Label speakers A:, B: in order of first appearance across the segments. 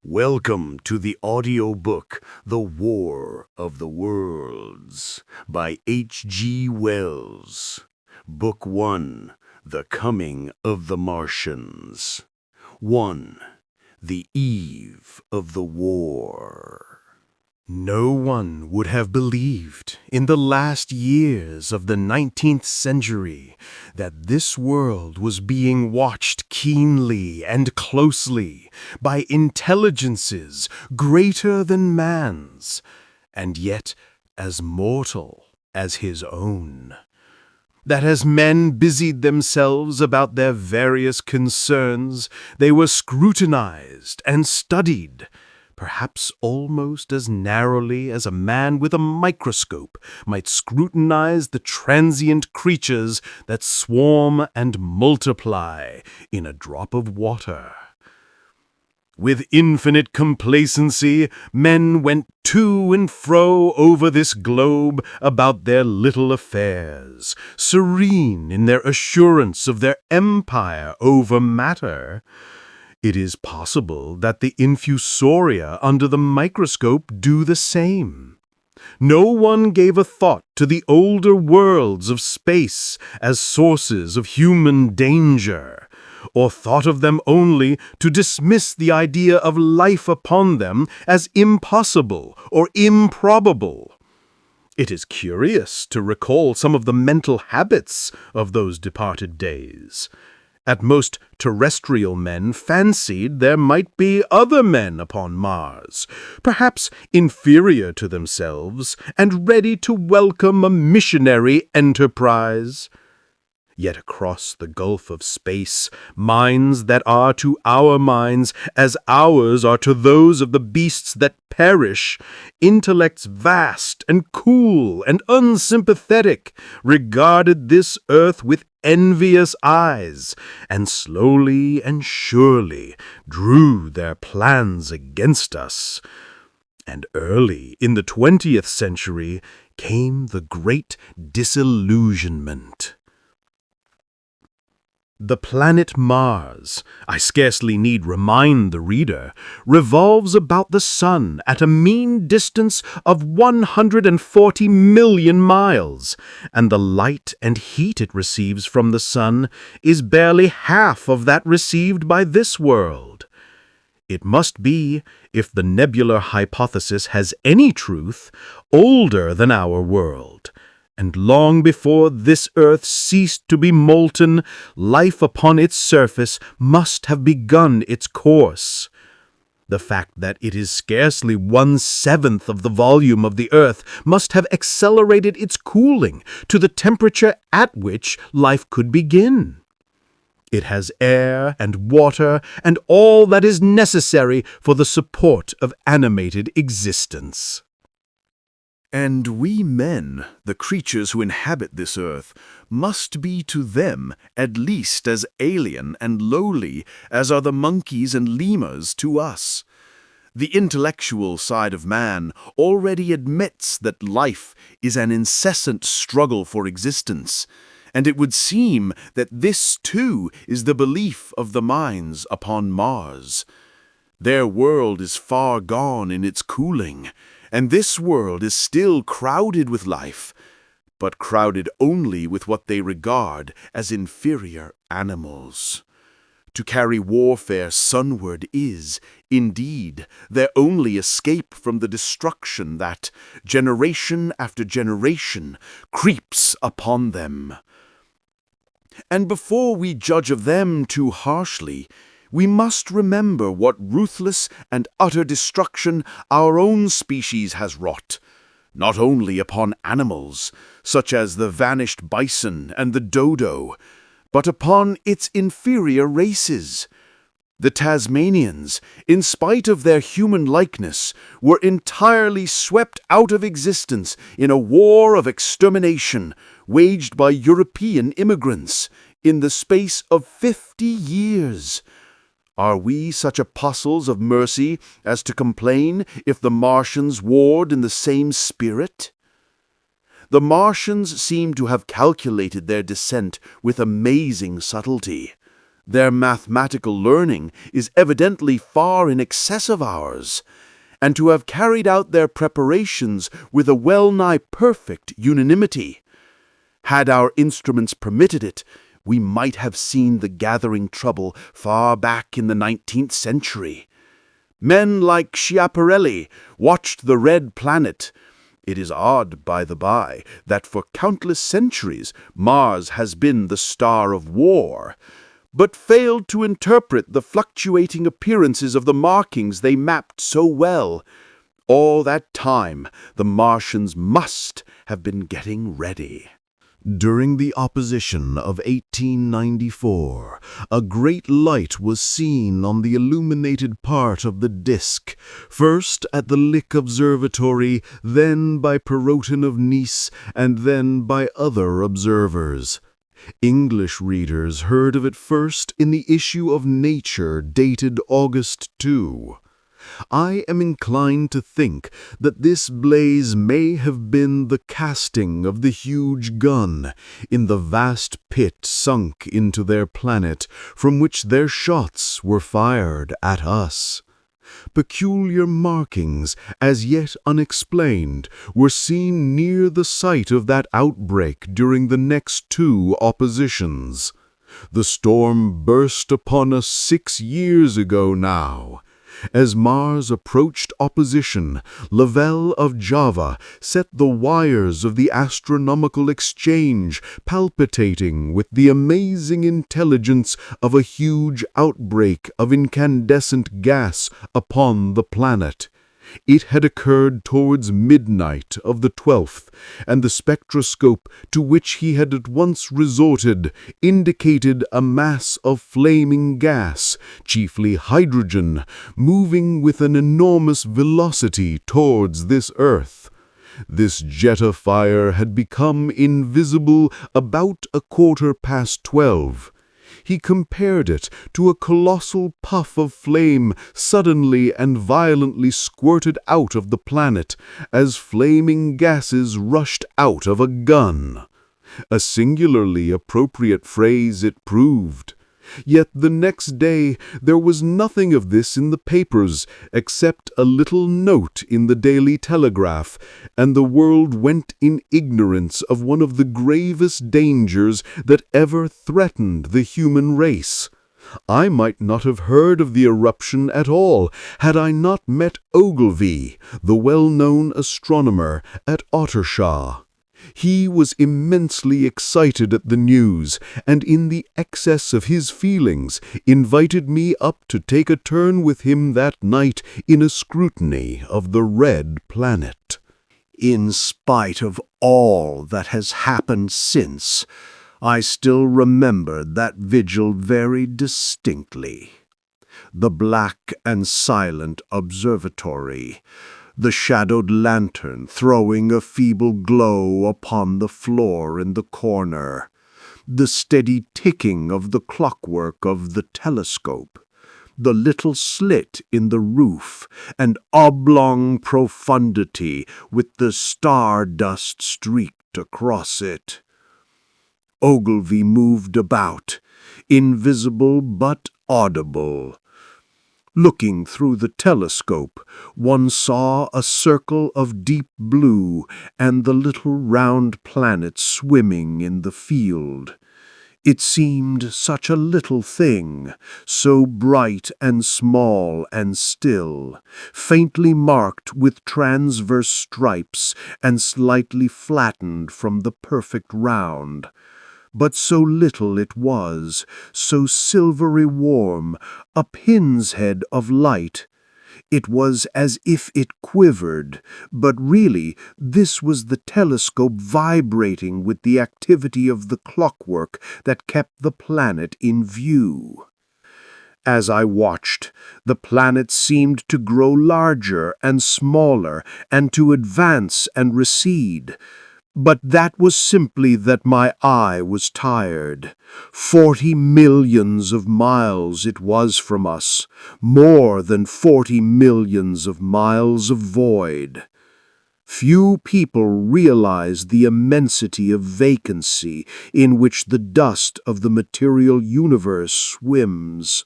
A: Welcome to the audiobook, The War of the Worlds, by H.G. Wells. Book 1, The Coming of the Martians. 1. The Eve of the War. No one would have believed in the last years of the 19th century that this world was being watched keenly and closely by intelligences greater than man's, and yet as mortal as his own. That as men busied themselves about their various concerns, they were scrutinized and studied, perhaps almost as narrowly as a man with a microscope might scrutinize the transient creatures that swarm and multiply in a drop of water. With infinite complacency, men went to and fro over this globe about their little affairs, serene in their assurance of their empire over matter. It is possible that the infusoria under the microscope do the same. No one gave a thought to the older worlds of space as sources of human danger, or thought of them only to dismiss the idea of life upon them as impossible or improbable. It is curious to recall some of the mental habits of those departed days. At most, terrestrial men fancied there might be other men upon Mars, perhaps inferior to themselves and ready to welcome a missionary enterprise. Yet across the gulf of space, minds that are to our minds as ours are to those of the beasts that perish, intellects vast and cool and unsympathetic, regarded this earth with envious eyes, and slowly and surely drew their plans against us. And early in the 20th century came the great disillusionment. The planet Mars, I scarcely need remind the reader, revolves about the Sun at a mean distance of 140 million miles, and the light and heat it receives from the Sun is barely half of that received by this world. It must be, if the nebular hypothesis has any truth, older than our world. And long before this earth ceased to be molten, life upon its surface must have begun its course. The fact that it is scarcely 1/7 of the volume of the earth must have accelerated its cooling to the temperature at which life could begin. It has air and water and all that is necessary for the support of animated existence. And we men, the creatures who inhabit this earth, must be to them at least as alien and lowly as are the monkeys and lemurs to us. The intellectual side of man already admits that life is an incessant struggle for existence, and it would seem that this too is the belief of the minds upon Mars. Their world is far gone in its cooling, and this world is still crowded with life, but crowded only with what they regard as inferior animals. To carry warfare sunward is, indeed, their only escape from the destruction that, generation after generation, creeps upon them. And before we judge of them too harshly, we must remember what ruthless and utter destruction our own species has wrought, not only upon animals, such as the vanished bison and the dodo, but upon its inferior races. The Tasmanians, in spite of their human likeness, were entirely swept out of existence in a war of extermination waged by European immigrants in the space of 50 years. Are we such apostles of mercy as to complain if the Martians warred in the same spirit? The Martians seem to have calculated their descent with amazing subtlety.
B: Their mathematical learning is evidently far in excess of ours, and to have carried out their preparations with a well-nigh perfect unanimity. Had our instruments permitted it, we might have seen the gathering trouble far back in the 19th century. Men like Schiaparelli watched the red planet. It is odd, by the by, that for countless centuries Mars has been the star of war, but failed to interpret the fluctuating appearances of the markings they mapped so well. All that time, the Martians must have been getting ready.
A: During the opposition of 1894, a great light was seen on the illuminated part of the disk, first at the Lick Observatory, then by Perrotin of Nice, and then by other observers. English readers heard of it first in the issue of Nature dated August 2. I am inclined to think that this blaze may have been the casting of the huge gun in the vast pit sunk into their planet from which their shots were fired at us. Peculiar markings, as yet unexplained, were seen near the site of that outbreak during the next two oppositions. The storm burst upon us 6 years ago now. As Mars approached opposition, Lavelle of Java set the wires of the astronomical exchange palpitating with the amazing intelligence of a huge outbreak of incandescent gas upon the planet. It had occurred towards midnight of the 12th, and the spectroscope to which he had at once resorted indicated a mass of flaming gas, chiefly hydrogen, moving with an enormous velocity towards this earth. This jet of fire had become invisible about 12:15. He compared it to a colossal puff of flame suddenly and violently squirted out of the planet, as flaming gases rushed out of a gun. A singularly appropriate phrase it proved. Yet the next day there was nothing of this in the papers, except a little note in the Daily Telegraph, and the world went in ignorance of one of the gravest dangers that ever threatened the human race. I might not have heard of the eruption at all had I not met Ogilvy, the well-known astronomer, at Ottershaw. He was immensely excited at the news, and in the excess of his feelings invited me up to take a turn with him that night in a scrutiny of the red planet.
B: In spite of all that has happened since, I still remember that vigil very distinctly. The black and silent observatory, the shadowed lantern throwing a feeble glow upon the floor in the corner, the steady ticking of the clockwork of the telescope, the little slit in the roof and oblong profundity with the star-dust streaked across it. Ogilvy moved about, invisible but audible. Looking through the telescope, one saw a circle of deep blue and the little round planet swimming in the field. It seemed such a little thing, so bright and small and still, faintly marked with transverse stripes and slightly flattened from the perfect round. But so little it was, so silvery warm, a pin's head of light. It was as if it quivered, but really this was the telescope vibrating with the activity of the clockwork that kept the planet in view. As I watched, the planet seemed to grow larger and smaller and to advance and recede. But that was simply that my eye was tired. 40 millions of miles it was from us, more than 40 millions of miles of void. Few people realize the immensity of vacancy in which the dust of the material universe swims.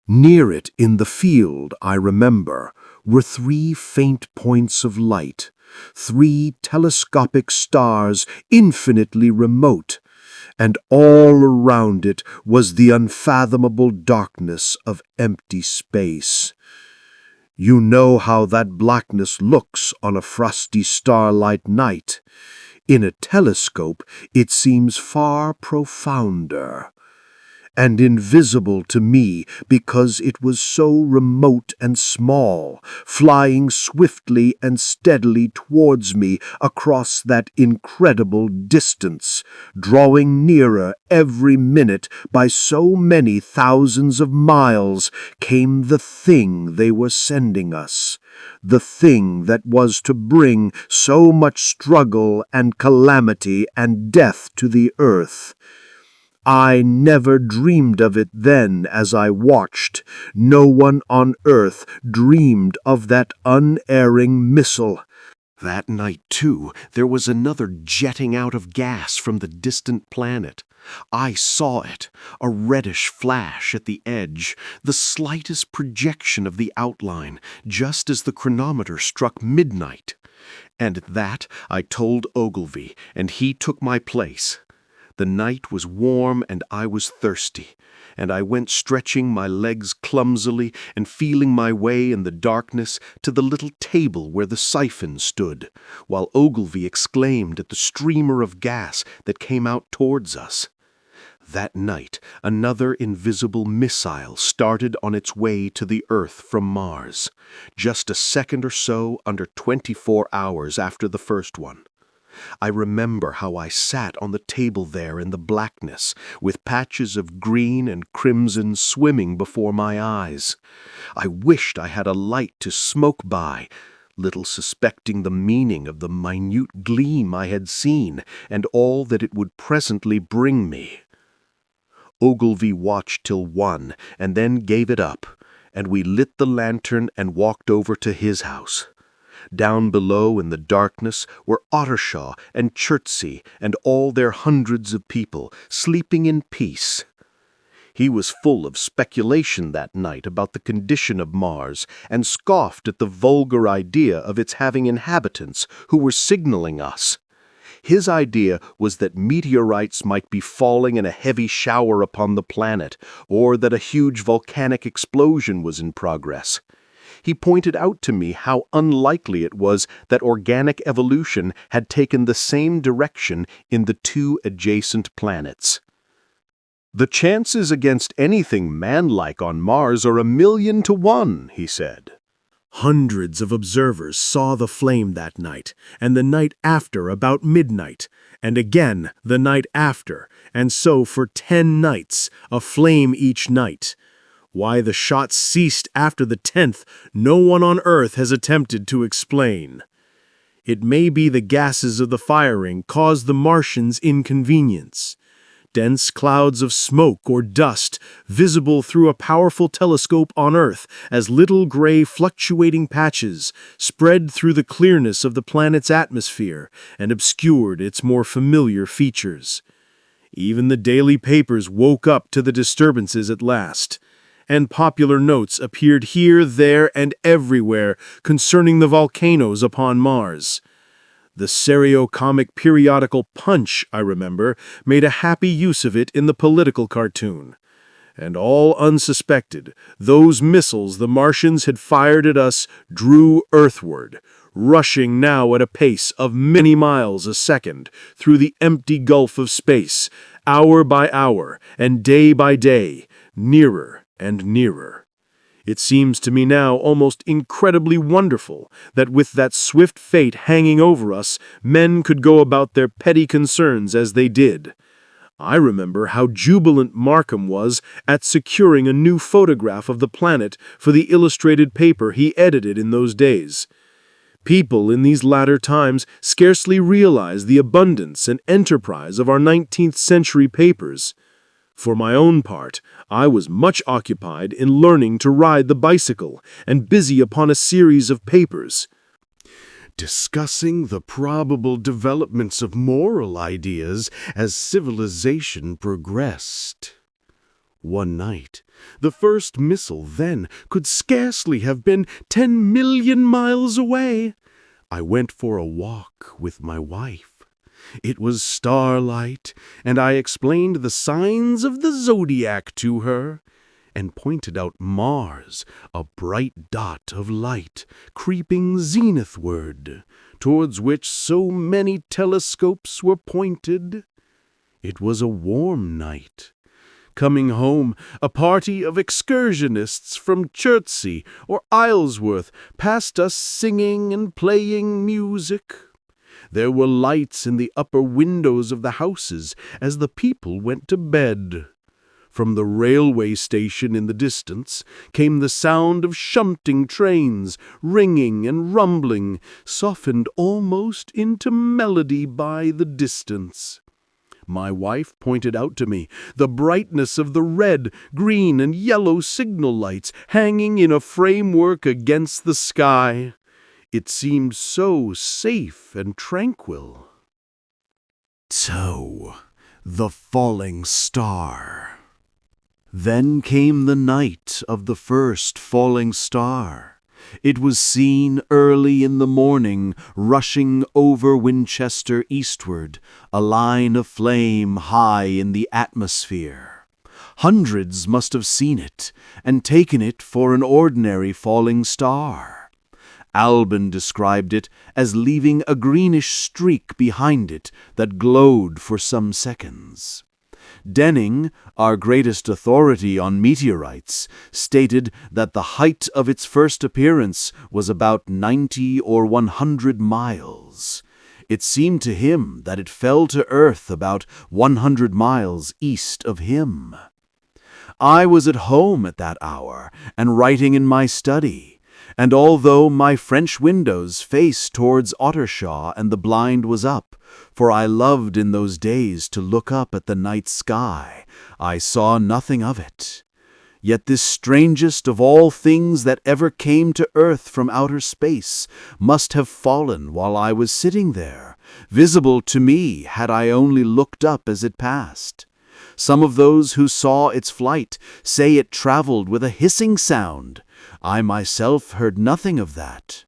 B: Near it in the field, I remember, were 3 faint points of light, 3 telescopic stars infinitely remote, and all around it was the unfathomable darkness of empty space. You know how that blackness looks on a frosty starlight night. In a telescope, it seems far profounder and invisible to me because it was so remote and small, flying swiftly and steadily towards me across that incredible distance, drawing nearer every minute by so many thousands of miles, came the thing they were sending us, the thing that was to bring so much struggle and calamity and death to the earth. I never dreamed of it then as I watched. No one on earth dreamed of that unerring missile.
C: That night, too, there was another jetting out of gas from the distant planet. I saw it, a reddish flash at the edge, the slightest projection of the outline, just as the chronometer struck midnight. And at that I told Ogilvy, and he took my place. The night was warm and I was thirsty, and I went stretching my legs clumsily and feeling my way in the darkness to the little table where the siphon stood, while Ogilvy exclaimed at the streamer of gas that came out towards us. That night, another invisible missile started on its way to the Earth from Mars, just a second or so under 24 hours after the first one. I remember how I sat on the table there in the blackness, with patches of green and crimson swimming before my eyes. I wished I had a light to smoke by, little suspecting the meaning of the minute gleam I had seen and all that it would presently bring me. Ogilvy watched till 1 and then gave it up, and we lit the lantern and walked over to his house. Down below in the darkness were Ottershaw and Chertsey and all their hundreds of people, sleeping in peace. He was full of speculation that night about the condition of Mars and scoffed at the vulgar idea of its having inhabitants who were signaling us. His idea was that meteorites might be falling in a heavy shower upon the planet, or that a huge volcanic explosion was in progress. He pointed out to me how unlikely it was that organic evolution had taken the same direction in the 2 adjacent planets. "The chances against anything man-like on Mars are 1,000,000 to 1, he said.
A: Hundreds of observers saw the flame that night, and the night after about midnight, and again the night after, and so for 10 nights, a flame each night. Why the shots ceased after the 10th, no one on Earth has attempted to explain. It may be the gases of the firing caused the Martians inconvenience. Dense clouds of smoke or dust, visible through a powerful telescope on Earth as little gray fluctuating patches, spread through the clearness of the planet's atmosphere and obscured its more familiar features. Even the daily papers woke up to the disturbances at last, and popular notes appeared here, there, and everywhere concerning the volcanoes upon Mars. The serio-comic periodical Punch, I remember, made a happy use of it in the political cartoon. And all unsuspected, those missiles the Martians had fired at us drew earthward, rushing now at a pace of many miles a second through the empty gulf of space, hour by hour and day by day, nearer and nearer. It seems to me now almost incredibly wonderful that with that swift fate hanging over us, men could go about their petty concerns as they did. I remember how jubilant Markham was at securing a new photograph of the planet for the illustrated paper he edited in those days. People in these latter times scarcely realize the abundance and enterprise of our 19th century papers. For my own part, I was much occupied in learning to ride the bicycle and busy upon a series of papers.
B: discussing the probable developments of moral ideas as civilization progressed. One night, the first missile then could scarcely have been 10 million miles away. I went for a walk with my wife. It was starlight, and I explained the signs of the zodiac to her, and pointed out Mars, a bright dot of light, creeping zenithward, towards which so many telescopes were pointed. It was a warm night. Coming home, a party of excursionists from Chertsey or Isleworth passed us singing and playing music. There were lights in the upper windows of the houses as the people went to bed. From the railway station in the distance came the sound of shunting trains, ringing and rumbling, softened almost into melody by the distance. My wife pointed out to me the brightness of the red, green, and yellow signal lights hanging in a framework against the sky. It seemed so safe and tranquil.
C: So, the falling star. Then came the night of the first falling star. It was seen early in the morning, rushing over Winchester eastward, a line of flame high in the atmosphere. Hundreds must have seen it, and taken it for an ordinary falling star. Albin described it as leaving a greenish streak behind it that glowed for some seconds. Denning, our greatest authority on meteorites, stated that the height of its first appearance was about 90 or 100 miles. It seemed to him that it fell to earth about 100 miles east of him. I was at home at that hour and writing in my study, and although my French windows faced towards Ottershaw and the blind was up, for I loved in those days to look up at the night sky, I saw nothing of it. Yet this strangest of all things that ever came to earth from outer space must have fallen while I was sitting there, visible to me had I only looked up as it passed. Some of those who saw its flight say it traveled with a hissing sound. I myself heard nothing of that.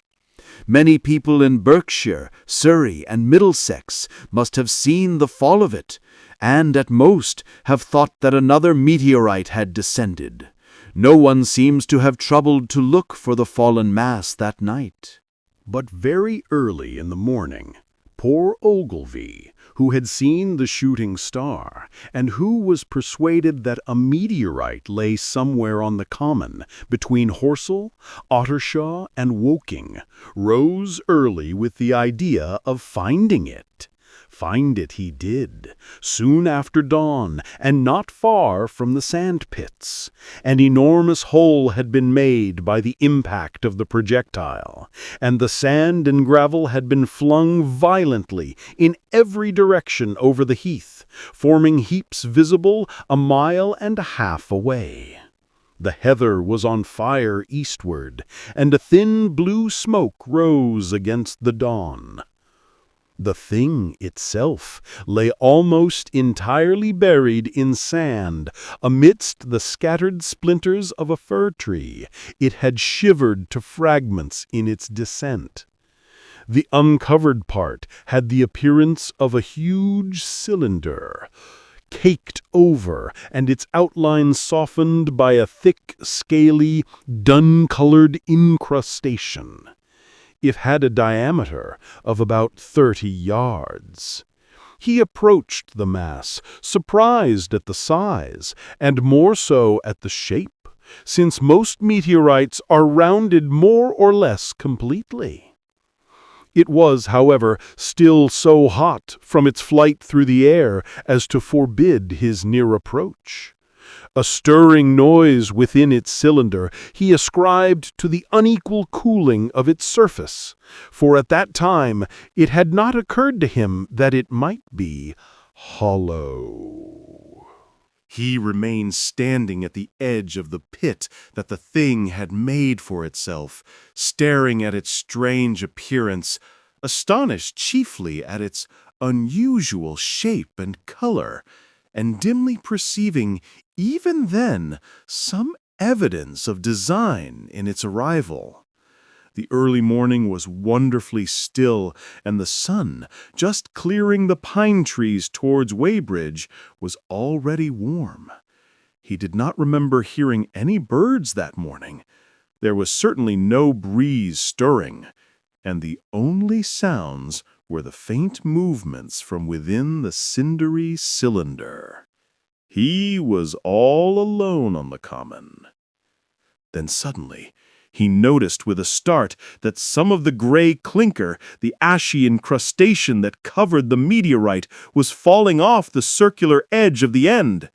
C: Many people in Berkshire, Surrey, and Middlesex must have seen the fall of it, and at most have thought that another meteorite had descended. No one seems to have troubled to look for the fallen mass that night.
A: But very early in the morning, poor Ogilvy, who had seen the shooting star, and who was persuaded that a meteorite lay somewhere on the common between Horsell, Ottershaw, and Woking, rose early with the idea of finding it. Find it he did, soon after dawn, and not far from the sand pits. An enormous hole had been made by the impact of the projectile, and the sand and gravel had been flung violently in every direction over the heath, forming heaps visible 1.5 miles away. The heather was on fire eastward, and a thin blue smoke rose against the dawn. The thing itself lay almost entirely buried in sand amidst the scattered splinters of a fir tree. It had shivered to fragments in its descent. The uncovered part had the appearance of a huge cylinder, caked over, and its outline softened by a thick, scaly, dun-colored incrustation. It had a diameter of about 30 yards. He approached the mass, surprised at the size, and more so at the shape, since most meteorites are rounded more or less completely. It was, however, still so hot from its flight through the air as to forbid his near approach. A stirring noise within its cylinder he ascribed to the unequal cooling of its surface, for at that time it had not occurred to him that it might be hollow. He remained standing at the edge of the pit that the thing had made for itself, staring at its strange appearance, astonished chiefly at its unusual shape and color, and dimly perceiving even then some evidence of design in its arrival. The early morning was wonderfully still, and the sun, just clearing the pine trees towards Weybridge, was already warm. He did not remember hearing any birds that morning. There was certainly no breeze stirring, and the only sounds were the faint movements from within the cindery cylinder. He was all alone on the common. Then suddenly he noticed with a start that some of the gray clinker, the ashy incrustation that covered the meteorite, was falling off the circular edge of the end.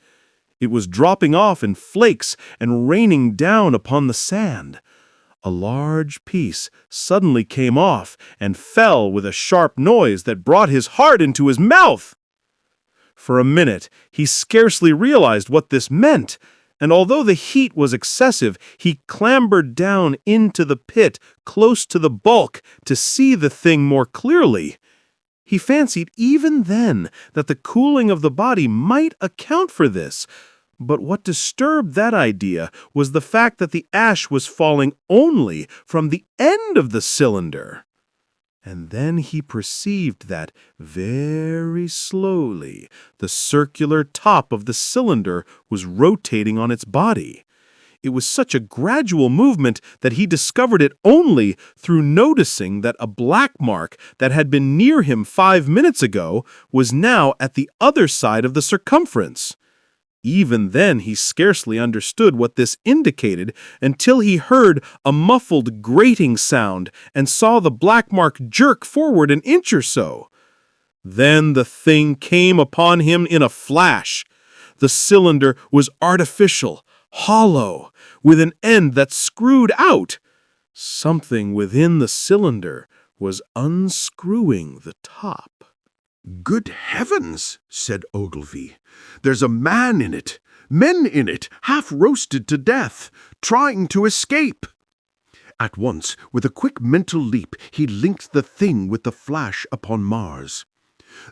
A: It was dropping off in flakes and raining down upon the sand. A large piece suddenly came off and fell with a sharp noise that brought his heart into his mouth. For a minute, he scarcely realized what this meant, and although the heat was excessive, he clambered down into the pit close to the bulk to see the thing more clearly. He fancied even then that the cooling of the body might account for this, but what disturbed that idea was the fact that the ash was falling only from the end of the cylinder. And then he perceived that, very slowly, the circular top of the cylinder was rotating on its body. It was such a gradual movement that he discovered it only through noticing that a black mark that had been near him 5 minutes ago was now at the other side of the circumference. Even then he scarcely understood what this indicated until he heard a muffled grating sound and saw the black mark jerk forward an inch or so. Then the thing came upon him in a flash. The cylinder was artificial, hollow, with an end that screwed out. Something within the cylinder was unscrewing the top.
B: "Good heavens," said Ogilvy. "There's a man in it, men in it, half roasted to death, trying to escape." At once, with a quick mental leap, he linked the thing with the flash upon Mars.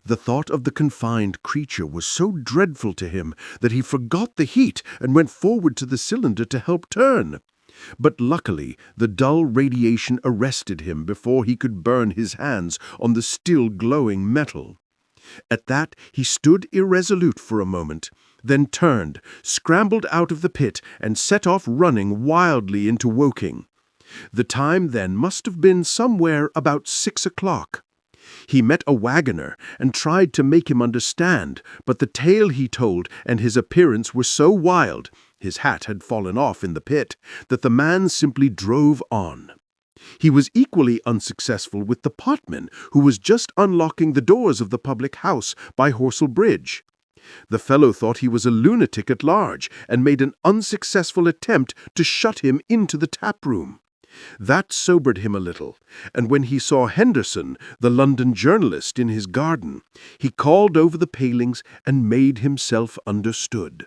B: The thought of the confined creature was so dreadful to him that he forgot the heat and went forward to the cylinder to help turn. But luckily, the dull radiation arrested him before he could burn his hands on the still glowing metal. At that, he stood irresolute for a moment, then turned, scrambled out of the pit, and set off running wildly into Woking. The time then must have been somewhere about 6 o'clock. He met a wagoner and tried to make him understand, but the tale he told and his appearance were so wild, his hat had fallen off in the pit, that the man simply drove on. He was equally unsuccessful with the potman, who was just unlocking the doors of the public house by Horsell Bridge. The fellow thought he was a lunatic at large, and made an unsuccessful attempt to shut him into the tap-room. That sobered him a little, and when he saw Henderson, the London journalist, in his garden, he called over the palings and made himself understood.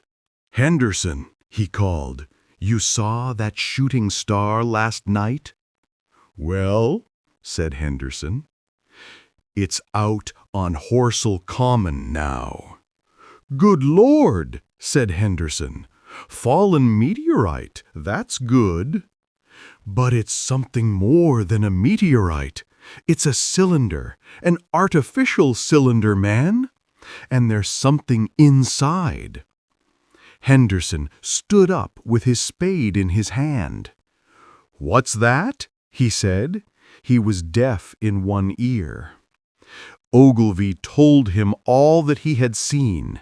D: "Henderson," he called, "you saw that shooting star last night?" "Well," said Henderson, "it's out on Horsell Common now." "Good Lord," said Henderson, "fallen meteorite, that's good." "But it's something more than a meteorite. It's a cylinder, an artificial cylinder, man. And there's something inside." Henderson stood up with his spade in his hand. "What's that?" he said. He was deaf in one ear. Ogilvy told him all that he had seen.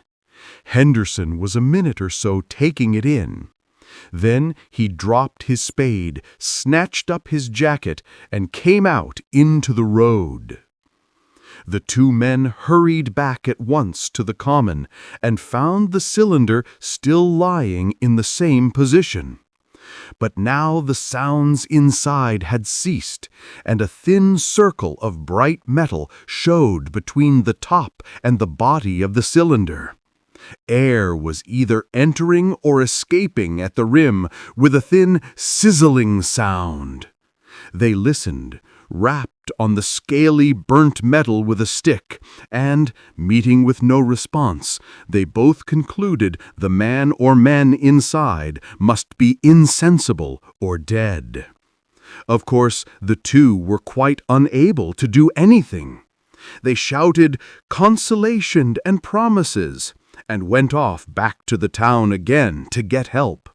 D: Henderson was a minute or so taking it in. Then he dropped his spade, snatched up his jacket, and came out into the road. The two men hurried back at once to the common and found the cylinder still lying in the same position. But now the sounds inside had ceased, and a thin circle of bright metal showed between the top and the body of the cylinder. Air was either entering or escaping at the rim with a thin, sizzling sound. They listened, rapt
A: tapped on the scaly, burnt metal with a stick, and, meeting with no response, they both concluded the man or men inside must be insensible or dead. Of course, the two were quite unable to do anything. They shouted consolation and promises, and went off back to the town again to get help.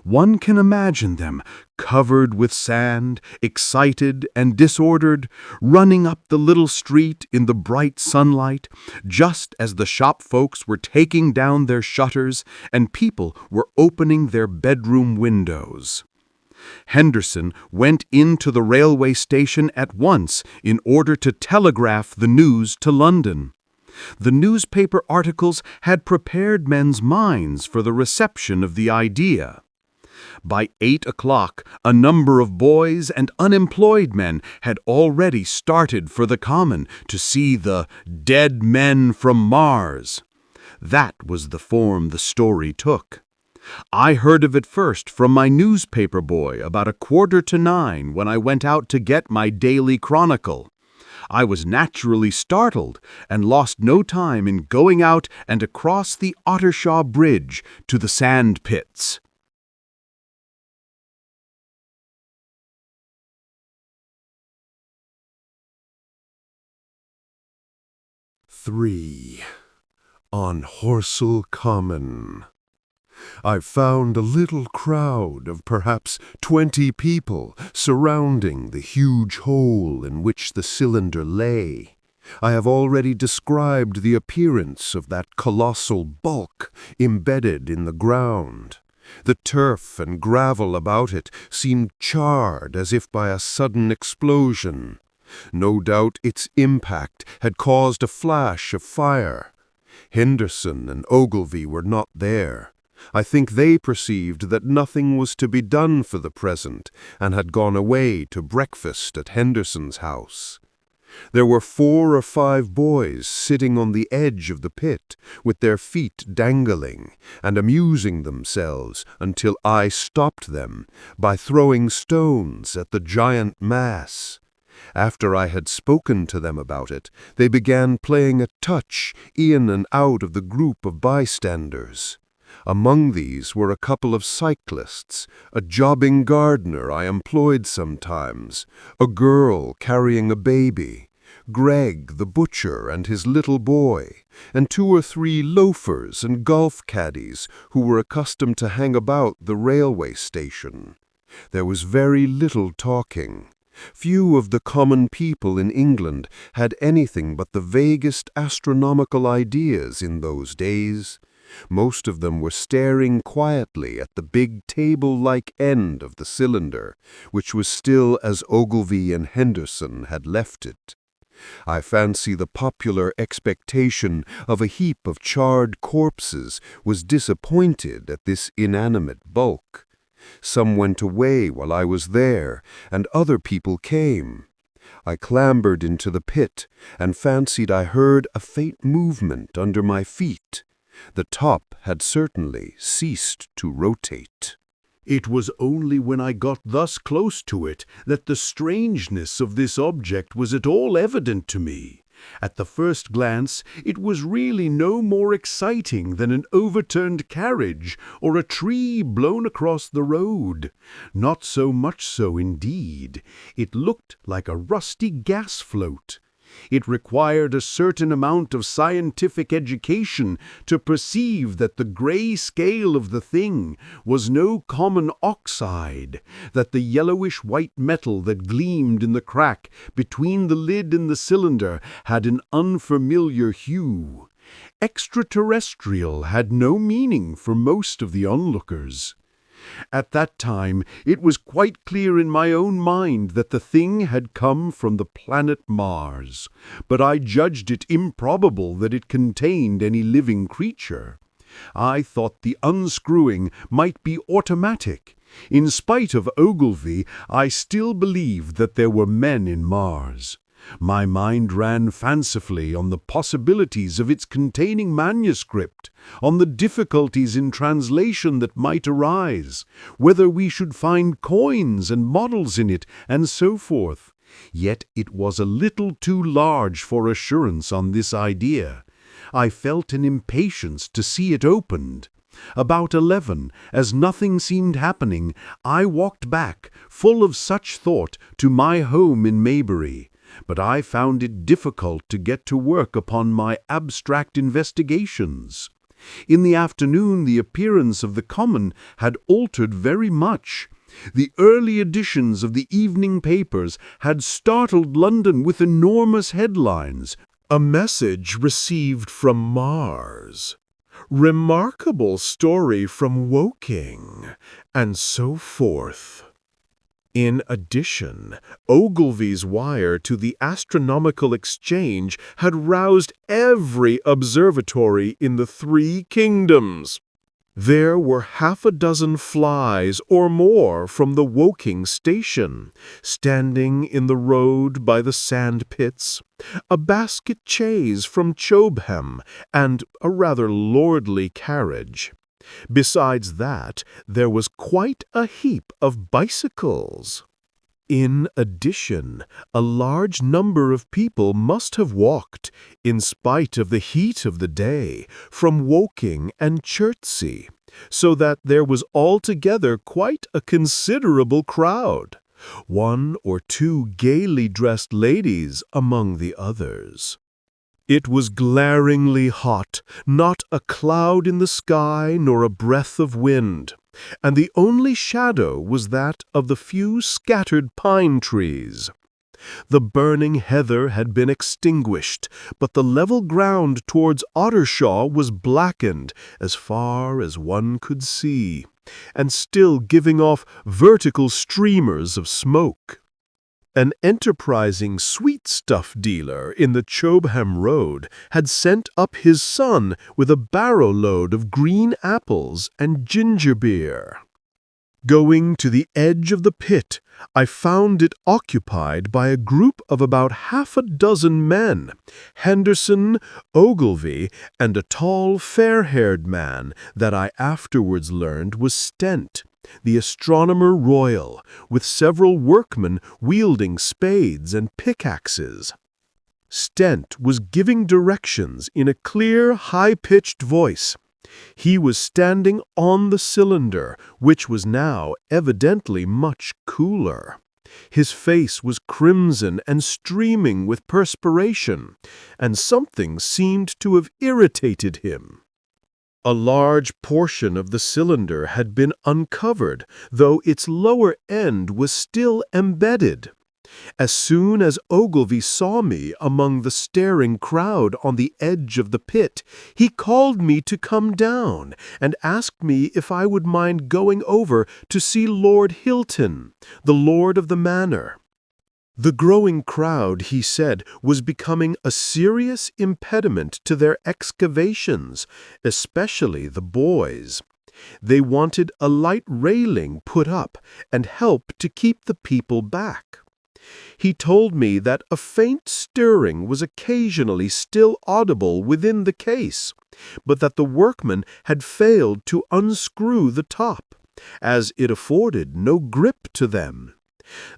A: One can imagine them, covered with sand, excited and disordered, running up the little street in the bright sunlight, just as the shop folks were taking down their shutters and people were opening their bedroom windows. Henderson went into the railway station at once in order to telegraph the news to London. The newspaper articles had prepared men's minds for the reception of the idea. By 8 o'clock, a number of boys and unemployed men had already started for the Common to see the dead men from Mars. That was the form the story took. I heard of it first from my newspaper boy about 8:45 when I went out to get my daily chronicle. I was naturally startled and lost no time in going out and across the Ottershaw Bridge to the sand pits.
B: "3. On Horsell Common. I found a little crowd of perhaps 20 people surrounding the huge hole in which the cylinder lay. I have already described the appearance of that colossal bulk embedded in the ground. The turf and gravel about it seemed charred as if by a sudden explosion. No doubt its impact had caused a flash of fire. Henderson and Ogilvy were not there. I think they perceived that nothing was to be done for the present, and had gone away to breakfast at Henderson's house. There were 4 or 5 boys sitting on the edge of the pit, with their feet dangling, and amusing themselves until I stopped them by throwing stones at the giant mass. After I had spoken to them about it, they began playing a touch in and out of the group of bystanders. Among these were a couple of cyclists, a jobbing gardener I employed sometimes, a girl carrying a baby, Greg the butcher and his little boy, and 2 or 3 loafers and golf caddies who were accustomed to hang about the railway station. There was very little talking. Few of the common people in England had anything but the vaguest astronomical ideas in those days. Most of them were staring quietly at the big table-like end of the cylinder, which was still as Ogilvy and Henderson had left it. I fancy the popular expectation of a heap of charred corpses was disappointed at this inanimate bulk. Some went away while I was there, and other people came. I clambered into the pit, and fancied I heard a faint movement under my feet. The top had certainly ceased to rotate.
A: It was only when I got thus close to it that the strangeness of this object was at all evident to me. At the first glance, it was really no more exciting than an overturned carriage or a tree blown across the road. Not so much so, indeed. It looked like a rusty gas float. It required a certain amount of scientific education to perceive that the gray scale of the thing was no common oxide, that the yellowish-white metal that gleamed in the crack between the lid and the cylinder had an unfamiliar hue. Extraterrestrial had no meaning for most of the onlookers. At that time, it was quite clear in my own mind that the thing had come from the planet Mars, but I judged it improbable that it contained any living creature. I thought the unscrewing might be automatic. In spite of Ogilvy, I still believed that there were men in Mars. My mind ran fancifully on the possibilities of its containing manuscript, on the difficulties in translation that might arise, whether we should find coins and models in it, and so forth.
D: Yet it was a little too large for assurance on this idea. I felt an impatience to see it opened. About 11, as nothing seemed happening, I walked back, full of such thought, to my home in Maybury. But I found it difficult to get to work upon my abstract investigations. In the afternoon the appearance of the common had altered very much. The early editions of the evening papers had startled London with enormous headlines. "A message received from Mars," "Remarkable story from Woking," and so forth. In addition, Ogilvy's wire to the Astronomical Exchange had roused every observatory in the 3 kingdoms. There were half a dozen flies or more from the Woking station, standing in the road by the sand pits, a basket chaise from Chobham, and a rather lordly carriage. Besides that, there was quite a heap of bicycles. In addition, a large number of people must have walked, in spite of the heat of the day, from Woking and Chertsey, so that there was altogether quite a considerable crowd, 1 or 2 gaily dressed ladies among the others. It was glaringly hot, not a cloud in the sky nor a breath of wind, and the only shadow was that of the few scattered pine trees. The burning heather had been extinguished, but the level ground towards Ottershaw was blackened as far as one could see, and still giving off vertical streamers of smoke. An enterprising sweetstuff dealer in the Chobham Road had sent up his son with a barrow-load of green apples and ginger beer. Going to the edge of the pit, I found it occupied by a group of about half a dozen men, Henderson, Ogilvy, and a tall, fair-haired man that I afterwards learned was Stent, the astronomer royal, with several workmen wielding spades and pickaxes. Stent was giving directions in a clear, high-pitched voice. He was standing on the cylinder, which was now evidently much cooler. His face was crimson and streaming with perspiration, and something seemed to have irritated him. A large portion of the cylinder had been uncovered, though its lower end was still embedded. As soon as Ogilvy saw me among the staring crowd on the edge of the pit, he called me to come down and asked me if I would mind going over to see Lord Hilton, the lord of the manor. The growing crowd, he said, was becoming a serious impediment to their excavations, especially the boys. They wanted a light railing put up and help to keep the people back. He told me that a faint stirring was occasionally still audible within the case, but that the workmen had failed to unscrew the top, as it afforded no grip to them.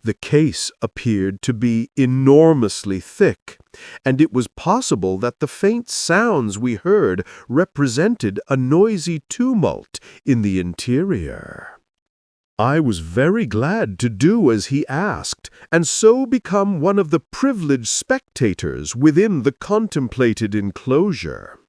D: The case appeared to be enormously thick, and it was possible that the faint sounds we heard represented a noisy tumult in the interior. I was very glad to do as he asked, and so become one of the privileged spectators within the contemplated enclosure.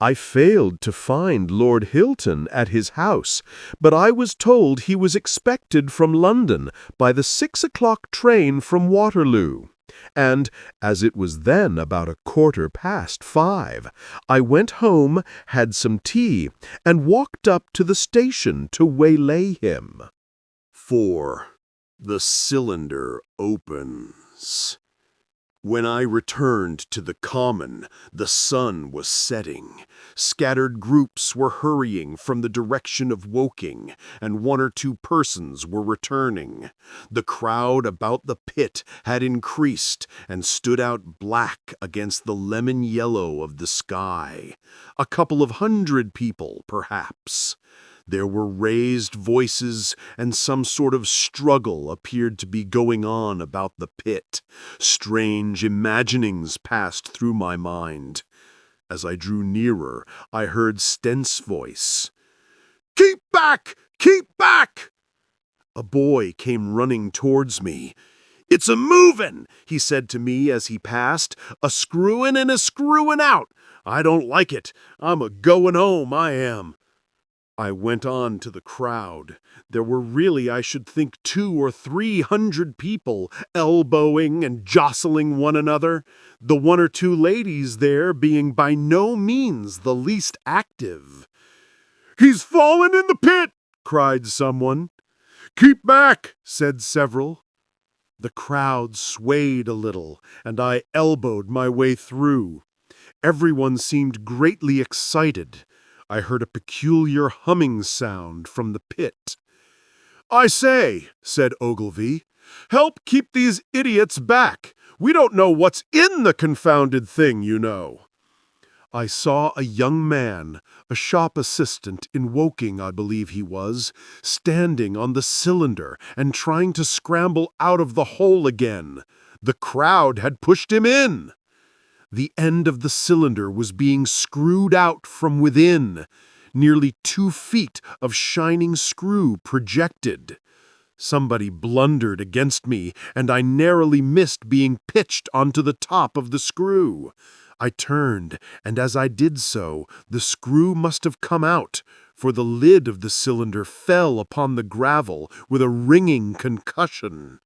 D: I failed to find Lord Hilton at his house, but I was told he was expected from London by the 6 o'clock train from Waterloo, and, as it was then about 5:15, I went home, had some tea, and walked up to the station to waylay him.
C: 4. The cylinder opens. When I returned to the common, the sun was setting. Scattered groups were hurrying from the direction of Woking, and 1 or 2 persons were returning. The crowd about the pit had increased and stood out black against the lemon yellow of the sky. A couple of 100 people, perhaps.
A: There were raised voices, and some sort of struggle appeared to be going on about the pit. Strange imaginings passed through my mind. As I drew nearer, I heard Stent's voice. "Keep back! Keep back!" A boy came running towards me. "It's a-movin'," he said to me as he passed. "A screwin' and a screwin' out. I don't like it. I'm a-goin' home, I am." I went on to the crowd. There were really, I should think, 200 or 300 people elbowing and jostling one another, the 1 or 2 ladies there being by no means the least active. "He's fallen in the pit!" cried someone. "Keep back!" said several. The crowd swayed a little, and I elbowed my way through. Everyone seemed greatly excited. I heard a peculiar humming sound from the pit. "I say," said Ogilvy, "help keep these idiots back. We don't know what's in the confounded thing, you know." I saw a young man, a shop assistant in Woking, I believe he was, standing on the cylinder and trying to scramble out of the hole again. The crowd had pushed him in. The end of the cylinder was being screwed out from within. Nearly 2 feet of shining screw projected. Somebody blundered against me, and I narrowly missed being pitched onto the top of the screw. I turned, and as I did so, the screw must have come out, for the lid of the cylinder fell upon the gravel with a ringing concussion.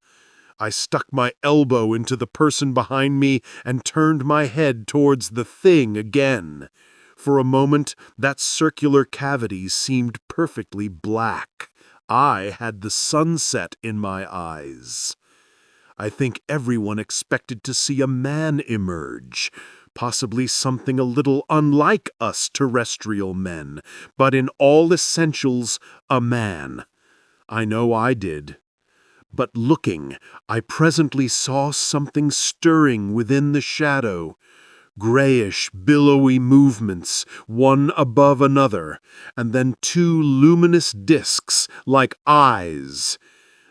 A: I stuck my elbow into the person behind me and turned my head towards the thing again. For a moment, that circular cavity seemed perfectly black. I had the sunset in my eyes. I think everyone expected to see a man emerge, possibly something a little unlike us terrestrial men, but in all essentials a man. I know I did. But looking, I presently saw something stirring within the shadow. Grayish, billowy movements, one above another, and then 2 luminous discs like eyes.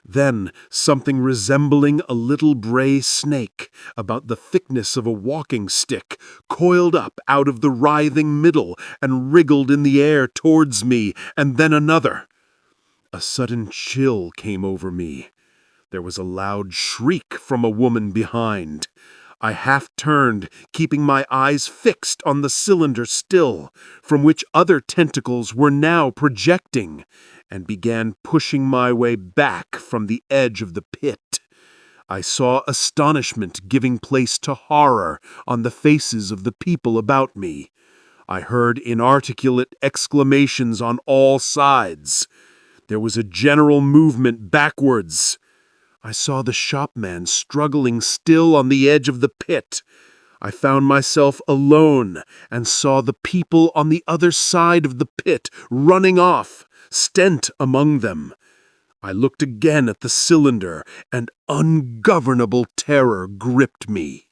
A: Then something resembling a little gray snake, about the thickness of a walking stick, coiled up out of the writhing middle and wriggled in the air towards me, and then another. A sudden chill came over me. There was a loud shriek from a woman behind. I half turned, keeping my eyes fixed on the cylinder still, from which other tentacles were now projecting, and began pushing my way back from the edge of the pit. I saw astonishment giving place to horror on the faces of the people about me. I heard inarticulate exclamations on all sides. There was a general movement backwards. I saw the shopman struggling still on the edge of the pit. I found myself alone and saw the people on the other side of the pit running off, Stent among them. I looked again at the cylinder, and ungovernable terror gripped me.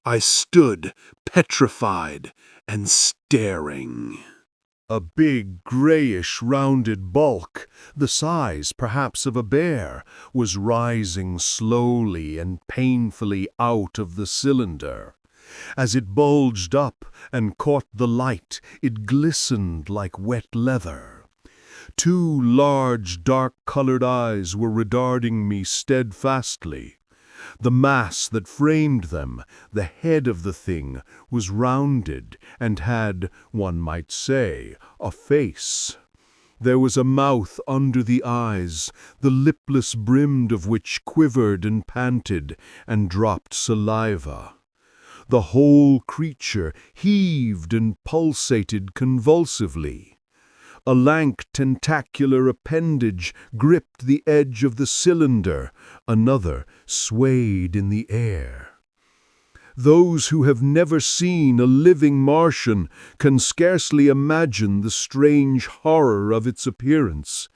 A: I stood petrified and staring.
D: A big, grayish, rounded bulk, the size perhaps of a bear, was rising slowly and painfully out of the cylinder. As it bulged up and caught the light, it glistened like wet leather. 2 large, dark-colored eyes were regarding me steadfastly. The mass that framed them, the head of the thing, was rounded and had, one might say, a face. There was a mouth under the eyes, the lipless brim of which quivered and panted and dropped saliva. The whole creature heaved and pulsated convulsively. A lank tentacular appendage gripped the edge of the cylinder, another swayed in the air. Those who have never seen a living Martian can scarcely imagine the strange horror of its appearance,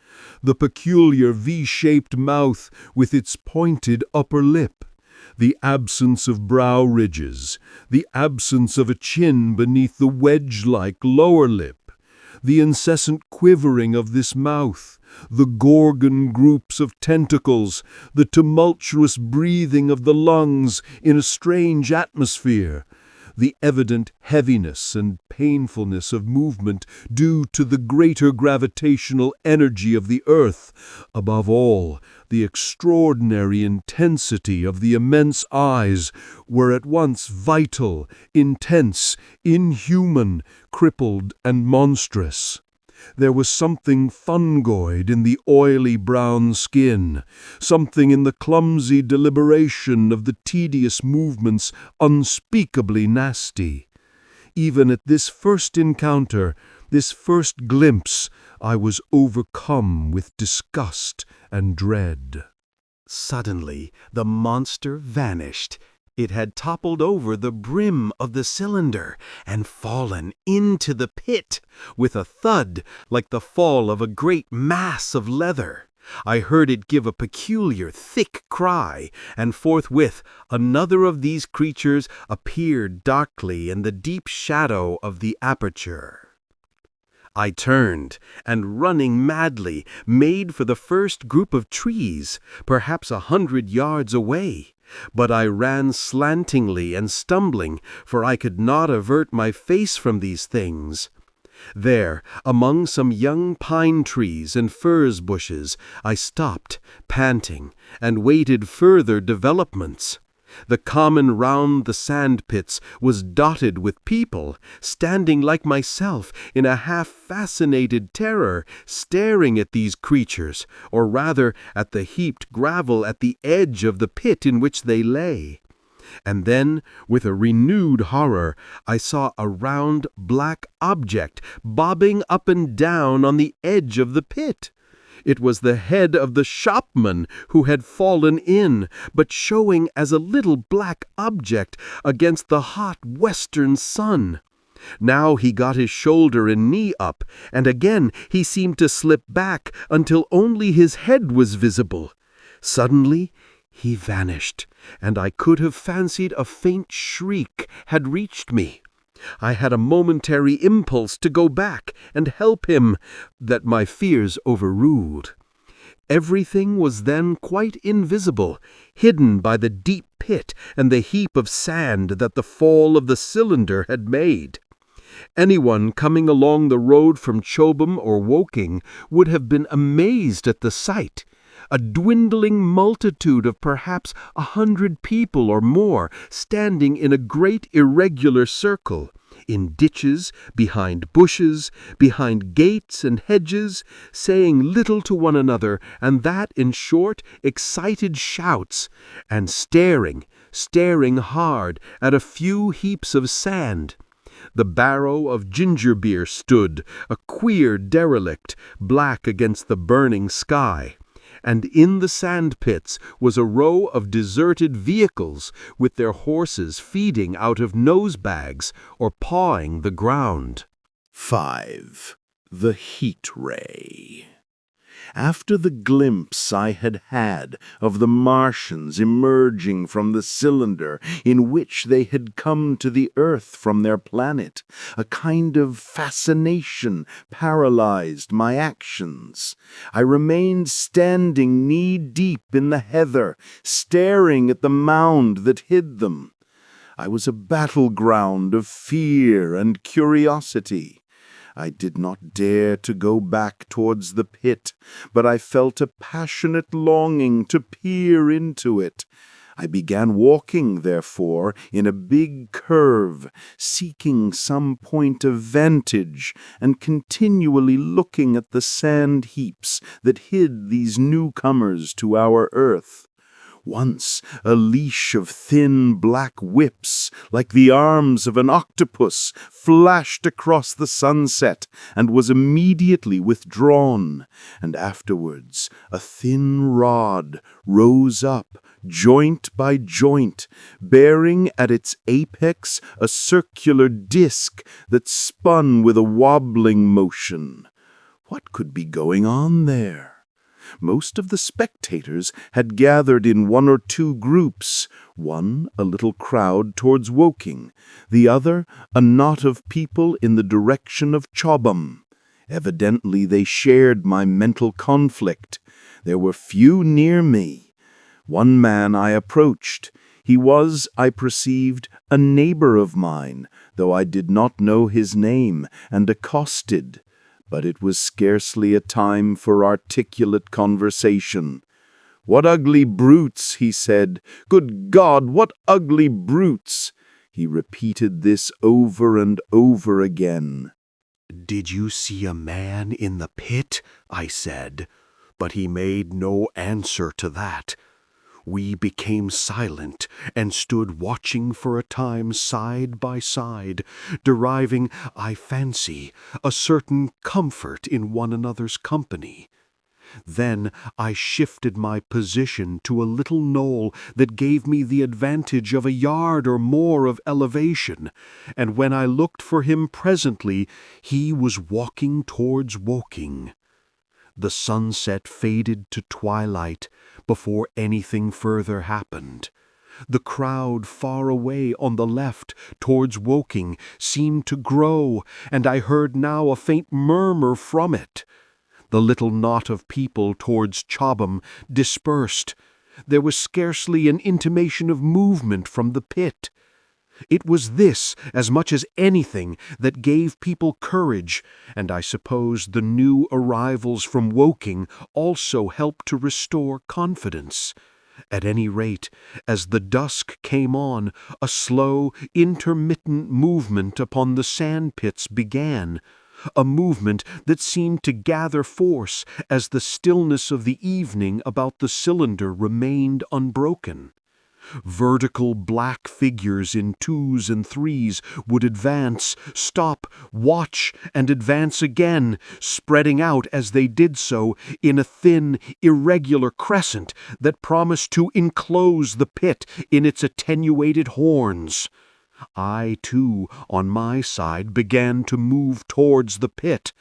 D: the peculiar V-shaped mouth with its pointed upper lip, the absence of brow ridges, the absence of a chin beneath the wedge-like lower lip,
A: the incessant quivering of this mouth, the gorgon groups of tentacles, the tumultuous breathing of the lungs in a strange atmosphere, the evident heaviness and painfulness of movement due to the greater gravitational energy of the earth, above all, the extraordinary intensity of the immense eyes were at once vital, intense, inhuman, crippled, and monstrous. There was something fungoid in the oily brown skin, something in the clumsy deliberation of the tedious movements unspeakably nasty. Even at this first encounter, this first glimpse, I was overcome with disgust and dread.
C: Suddenly, the monster vanished. It had toppled over the brim of the cylinder and fallen into the pit with a thud like the fall of a great mass of leather. I heard it give a peculiar, thick cry, and forthwith another of these creatures appeared darkly in the deep shadow of the aperture. I turned, and running madly, made for the first group of trees, perhaps 100 yards away. But I ran slantingly and stumbling, for I could not avert my face from these things. There, among some young pine trees and furze bushes, I stopped, panting, and waited further developments. The common round the sand pits was dotted with people, standing like myself in a half-fascinated terror, staring at these creatures, or rather at the heaped gravel at the edge of the pit in which they lay. And then, with a renewed horror, I saw a round black object bobbing up and down on the edge of the pit. It was the head of the shopman who had fallen in, but showing as a little black object against the hot western sun. Now he got his shoulder and knee up, and again he seemed to slip back until only his head was visible. Suddenly he vanished, and I could have fancied a faint shriek had reached me. I had a momentary impulse to go back and help him, that my fears overruled. Everything was then quite invisible, hidden by the deep pit and the heap of sand that the fall of the cylinder had made. Anyone coming along the road from Chobham or Woking would have been amazed at the sight. A dwindling multitude of perhaps 100 people or more standing in a great irregular circle, in ditches, behind bushes, behind gates and hedges, saying little to one another, and that in short, excited shouts, and staring hard at a few heaps of sand. The barrow of ginger beer stood, a queer derelict, black against the burning sky. And in the sand pits was a row of deserted vehicles with their horses feeding out of nose-bags or pawing the ground.
B: 5. The heat ray. After the glimpse I had had of the Martians emerging from the cylinder in which they had come to the earth from their planet, a kind of fascination paralyzed my actions. I remained standing knee-deep in the heather, staring at the mound that hid them. I was a battleground of fear and curiosity. I did not dare to go back towards the pit, but I felt a passionate longing to peer into it. I began walking, therefore, in a big curve, seeking some point of vantage, and continually looking at the sand heaps that hid these newcomers to our earth. Once a leash of thin black whips, like the arms of an octopus, flashed across the sunset and was immediately withdrawn, and afterwards a thin rod rose up, joint by joint, bearing at its apex a circular disc that spun with a wobbling motion. What could be going on there? Most of the spectators had gathered in 1 or 2 groups, one a little crowd towards Woking, the other a knot of people in the direction of Chobham.
A: Evidently they shared my mental conflict. There were few near me. One man I approached. He was, I perceived, a neighbor of mine, though I did not know his name, and accosted. But it was scarcely a time for articulate conversation. "What ugly brutes," he said. "Good God, what ugly brutes!" He repeated this over and over again.
C: "Did you see a man in the pit?" I said, but he made no answer to that. We became silent and stood watching for a time side by side, deriving, I fancy, a certain comfort in one another's company. Then I shifted my position to a little knoll that gave me the advantage of a yard or more of elevation, and when I looked for him presently, he was walking towards Woking. The sunset faded to twilight before anything further happened. The crowd far away on the left towards Woking seemed to grow, and I heard now a faint murmur from it. The little knot of people towards Chobham dispersed. There was scarcely an intimation of movement from the pit. It was this, as much as anything, that gave people courage, and I suppose the new arrivals from Woking also helped to restore confidence. At any rate, as the dusk came on, a slow, intermittent movement upon the sandpits began, a movement that seemed to gather force as the stillness of the evening about the cylinder remained unbroken. Vertical black figures in twos and threes would advance, stop, watch, and advance again, spreading out as they did so in a thin, irregular crescent that promised to enclose the pit in its attenuated horns. I, too, on my side, began to move towards the pit.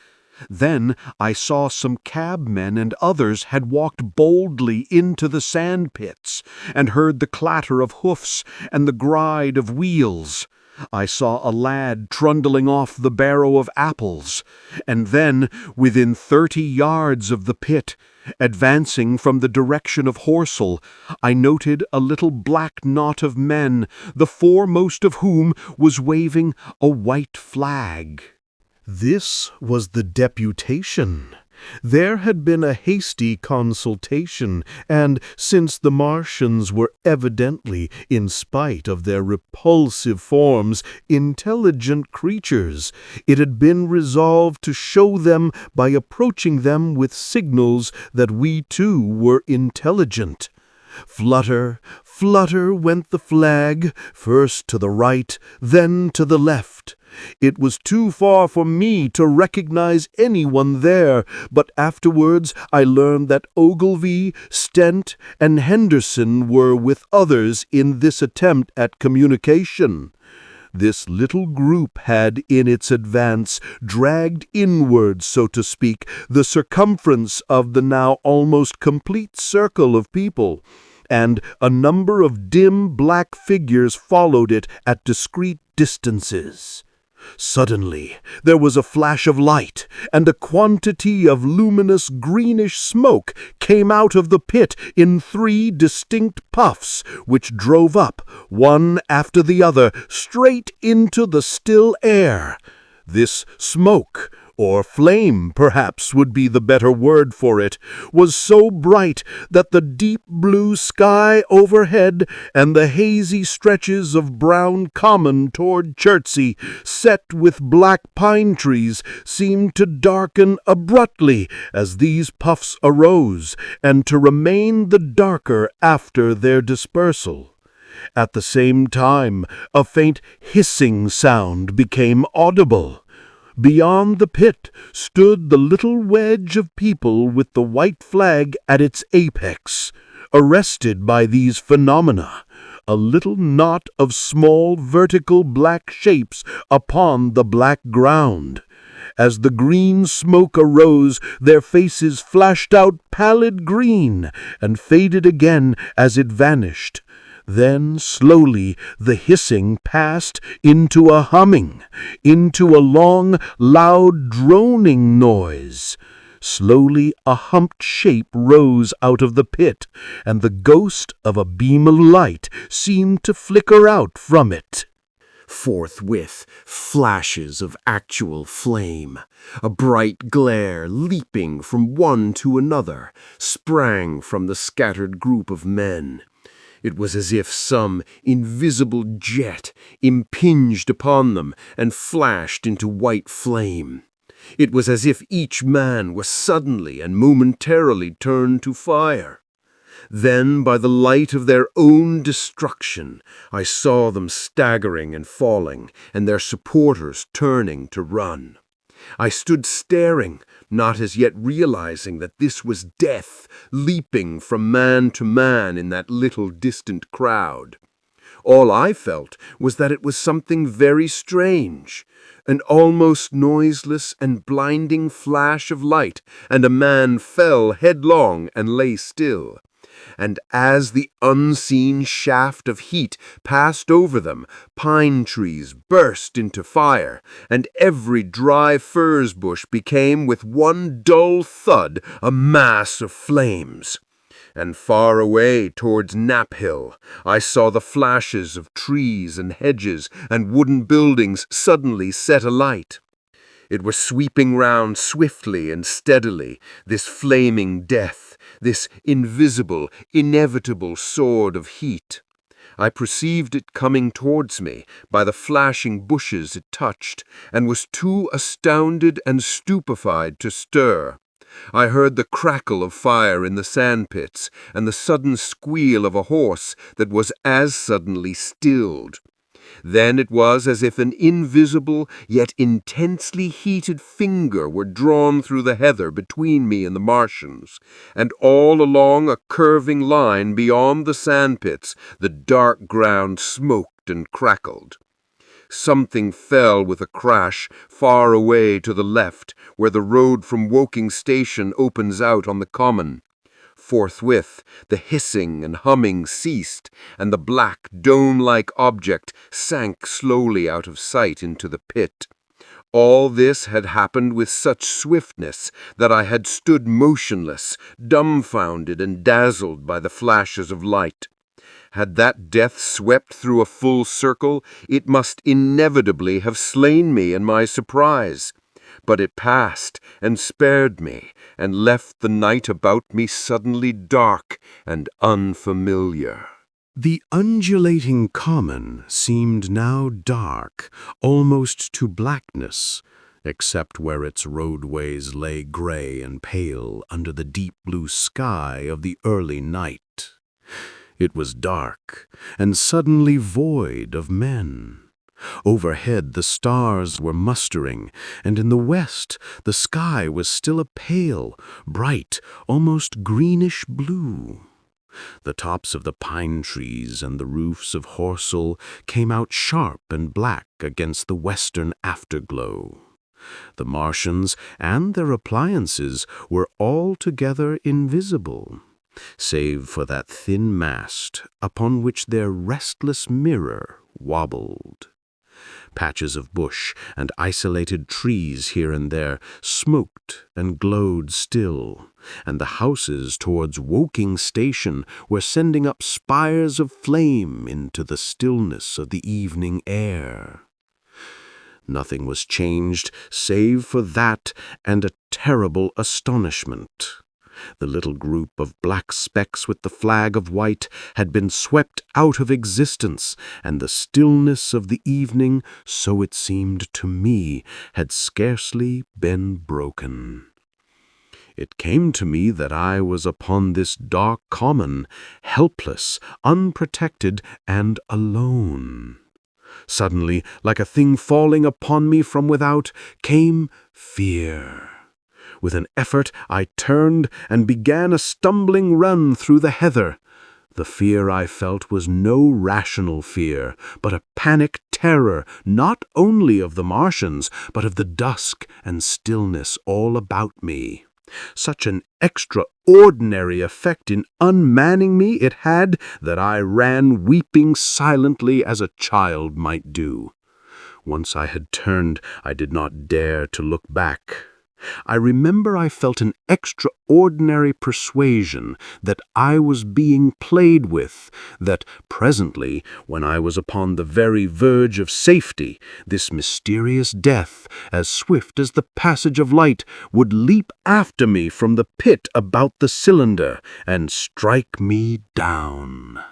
C: Then I saw some cabmen and others had walked boldly into the sandpits, and heard the clatter of hoofs and the gride of wheels. I saw a lad trundling off the barrow of apples, and then, within 30 yards of the pit, advancing from the direction of Horsell, I noted a little black knot of men, the foremost of whom was waving a white flag.
A: This was the deputation. There had been a hasty consultation, and since the Martians were evidently, in spite of their repulsive forms, intelligent creatures, it had been resolved to show them by approaching them with signals that we too were intelligent. Flutter, flutter went the flag, first to the right, then to the left. It was too far for me to recognize anyone there, but afterwards I learned that Ogilvy, Stent, and Henderson were with others in this attempt at communication. This little group had, in its advance, dragged inward, so to speak, the circumference of the now almost complete circle of people, and a number of dim black figures followed it at discreet distances. Suddenly there was a flash of light, and a quantity of luminous greenish smoke came out of the pit in 3 distinct puffs, which drove up, one after the other, straight into the still air. This smoke, or flame perhaps would be the better word for it, was so bright that the deep blue sky overhead and the hazy stretches of brown common toward Chertsey, set with black pine trees, seemed to darken abruptly as these puffs arose, and to remain the darker after their dispersal. At the same time, a faint hissing sound became audible. Beyond the pit stood the little wedge of people with the white flag at its apex, arrested by these phenomena, a little knot of small vertical black shapes upon the black ground. As the green smoke arose, their faces flashed out pallid green and faded again as it vanished. Then slowly the hissing passed into a humming, into a long, loud droning noise. Slowly a humped shape rose out of the pit, and the ghost of a beam of light seemed to flicker out from it.
C: Forthwith, flashes of actual flame, a bright glare leaping from one to another, sprang from the scattered group of men. It was as if some invisible jet impinged upon them and flashed into white flame. It was as if each man was suddenly and momentarily turned to fire. Then, by the light of their own destruction, I saw them staggering and falling, and their supporters turning to run. I stood staring, not as yet realizing that this was death leaping from man to man in that little distant crowd. All I felt was that it was something very strange, an almost noiseless and blinding flash of light, and a man fell headlong and lay still. And as the unseen shaft of heat passed over them, pine trees burst into fire, and every dry furze bush became with one dull thud a mass of flames. And far away towards Knapp Hill, I saw the flashes of trees and hedges and wooden buildings suddenly set alight. It was sweeping round swiftly and steadily, this flaming death, this invisible, inevitable sword of heat. I perceived it coming towards me by the flashing bushes it touched, and was too astounded and stupefied to stir. I heard the crackle of fire in the sandpits, and the sudden squeal of a horse that was as suddenly stilled. Then it was as if an invisible yet intensely heated finger were drawn through the heather between me and the Martians, and all along a curving line beyond the sandpits the dark ground smoked and crackled. Something fell with a crash far away to the left, where the road from Woking Station opens out on the common. Forthwith, the hissing and humming ceased, and the black, dome-like object sank slowly out of sight into the pit. All this had happened with such swiftness that I had stood motionless, dumbfounded and dazzled by the flashes of light. Had that death swept through a full circle, it must inevitably have slain me in my surprise. But it passed and spared me, and left the night about me suddenly dark and unfamiliar.
A: The undulating common seemed now dark, almost to blackness, except where its roadways lay gray and pale under the deep blue sky of the early night. It was dark, and suddenly void of men. Overhead the stars were mustering, and in the west the sky was still a pale, bright, almost greenish blue. The tops of the pine trees and the roofs of Horsell came out sharp and black against the western afterglow. The Martians and their appliances were altogether invisible, save for that thin mast upon which their restless mirror wobbled. Patches of bush and isolated trees here and there smoked and glowed still, and the houses towards Woking Station were sending up spires of flame into the stillness of the evening air. Nothing was changed save for that and a terrible astonishment. The little group of black specks with the flag of white had been swept out of existence, and the stillness of the evening, so it seemed to me, had scarcely been broken. It came to me that I was upon this dark common, helpless, unprotected, and alone. Suddenly, like a thing falling upon me from without, came fear. With an effort, I turned and began a stumbling run through the heather. The fear I felt was no rational fear, but a panic terror not only of the Martians, but of the dusk and stillness all about me. Such an extraordinary effect in unmanning me it had that I ran weeping silently as a child might do. Once I had turned, I did not dare to look back. I remember I felt an extraordinary persuasion that I was being played with, that presently, when I was upon the very verge of safety, this mysterious death, as swift as the passage of light, would leap after me from the pit about the cylinder and strike me down.